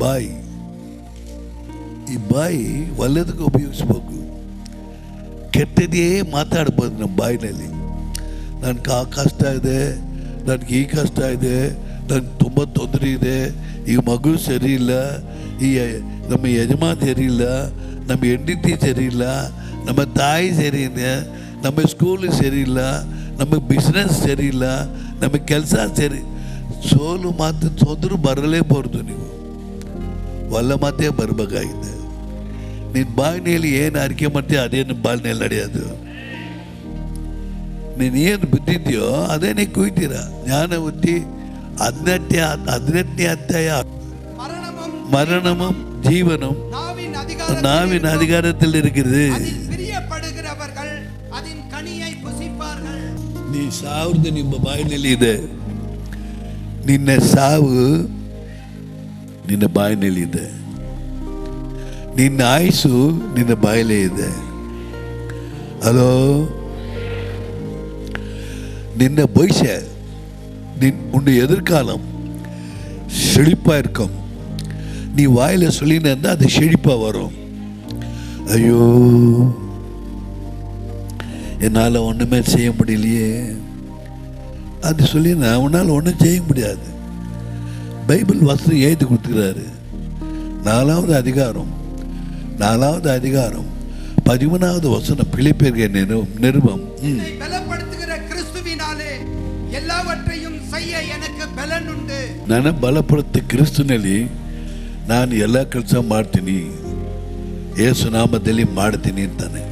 ಬಾಯಿ, ಈ ಬಾಯಿ ಒಳ್ಳೆದಕ್ಕೆ ಉಪಯೋಗಿಸ್ಬೇಕು. ಕೆಟ್ಟದೇ ಮಾತಾಡ್ಬೋದು ನಮ್ಮ ಬಾಯಿನಲ್ಲಿ. ನನಗೆ ಆ ಕಷ್ಟ ಇದೆ, ನನಗೆ ಈ ಕಷ್ಟ ಇದೆ, ನನಗೆ ತುಂಬ ತೊಂದರೆ ಇದೆ, ಈಗ ಮಗು ಸರಿ ಇಲ್ಲ, ಈ ನಮ್ಮ ಯಜಮಾನ ಸರಿ ಇಲ್ಲ, ನಮ್ಮ ಹೆಂಡತಿ ಸರಿ ಇಲ್ಲ, ನಮ್ಮ ತಾಯಿ ಸರಿ ಇಲ್ಲ, ನಮ್ಮ ಸ್ಕೂಲು ಸರಿ ಇಲ್ಲ, ನಮ್ಮ ಬಿಸ್ನೆಸ್ ಸರಿ ಇಲ್ಲ, ನಮ್ಮ ಕೆಲಸ ಸರಿ. ಸೋಲು ಮಾತು ಸೋದ್ರು ಬರಲೇಬಾರ್ದು. ನೀವು ಒಳ್ಳೆ ಮಾತೇ ಬರಬೇಕಾಗಿದೆ. ನಿನ್ನ ಬಾಯಿನಲ್ಲಿ ಏನು ಅರಿಕೆ ಮಾಡ್ತೀಯ ಅದೇ ನಿಮ್ಮ ಬಾಯಿನಲ್ಲಿ ನಡೆಯೋದು. ನೀನೇನು ಬಿದ್ದಿದ್ಯೋ ಅದೇ ನೀವು ಕುಯ್ತೀರ. ಜ್ಞಾನವತಿ 18ನೇ ಅಧ್ಯಾಯ, மரணமும் ஜீவனும் நாவின் அதிகாரத்தில் இருக்கிறது. ನೀ ಸಾವ್ರದ್ದು ನಿಮ್ಮ ಬಾಯಿನಲ್ಲಿ ಇದೆ. ನಿನ್ನ ಸಾವು ನಿನ್ನ ಬಾಯಿನಲ್ಲಿ ಇದೆ. ನಿನ್ನ ಆಯುಸು ನಿನ್ನ ಬಾಯಲ್ಲೇ ಇದೆ. ಹಲೋ, நின்ன பொய்ச உன் எதிர்காலம் செழிப்பாக இருக்கும். நீ வாயில் சொல்லின்னு இருந்தால் அது செழிப்பாக வரும். ஐயோ, என்னால் ஒன்றுமே செய்ய முடியலையே அது சொல்லி நான் உன்னால் ஒன்றும் செய்ய முடியாது. பைபிள் வசனம் எழுதி கொடுத்துக்கிறாரு. 4வது அதிகாரம் 13வது வசனம், பிலிப்பியர் நிருபம். ಎಲ್ಲವற்றையும் செய்ய எனக்கு ಬಲನ್ ಉಂಟು. ನನ್ನ ಬಲಪಡುತ್ತೆ ಕ್ರಿಸ್ತನಲ್ಲಿ ನಾನು ಎಲ್ಲ ಕೆಲಸ ಮಾಡ್ತೀನಿ, ಯೇಸು ನಾಮದಲ್ಲಿ ಮಾಡ್ತೀನಿ ಅಂತಾನೆ.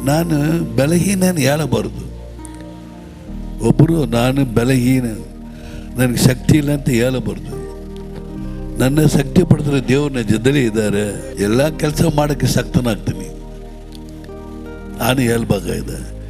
ನಾನು ಬಲಹೀನ ಹೇಳಬಾರ್ದು. ಒಬ್ಬರು ನಾನು ಬಲಹೀನ, ನನಗೆ ಶಕ್ತಿ ಇಲ್ಲ ಅಂತ ಹೇಳಬಾರ್ದು. ನನ್ನ ಶಕ್ತಿ ಪಡೆದ್ರೆ ದೇವ್ರನ್ನ ಜೊತೆಲೇ ಇದ್ದಾರೆ, ಎಲ್ಲ ಕೆಲಸ ಮಾಡೋಕ್ಕೆ ಶಕ್ತನಾಗ್ತೀನಿ ನಾನು ಹೇಳ್ಬೇಕಾಗಿದೆ.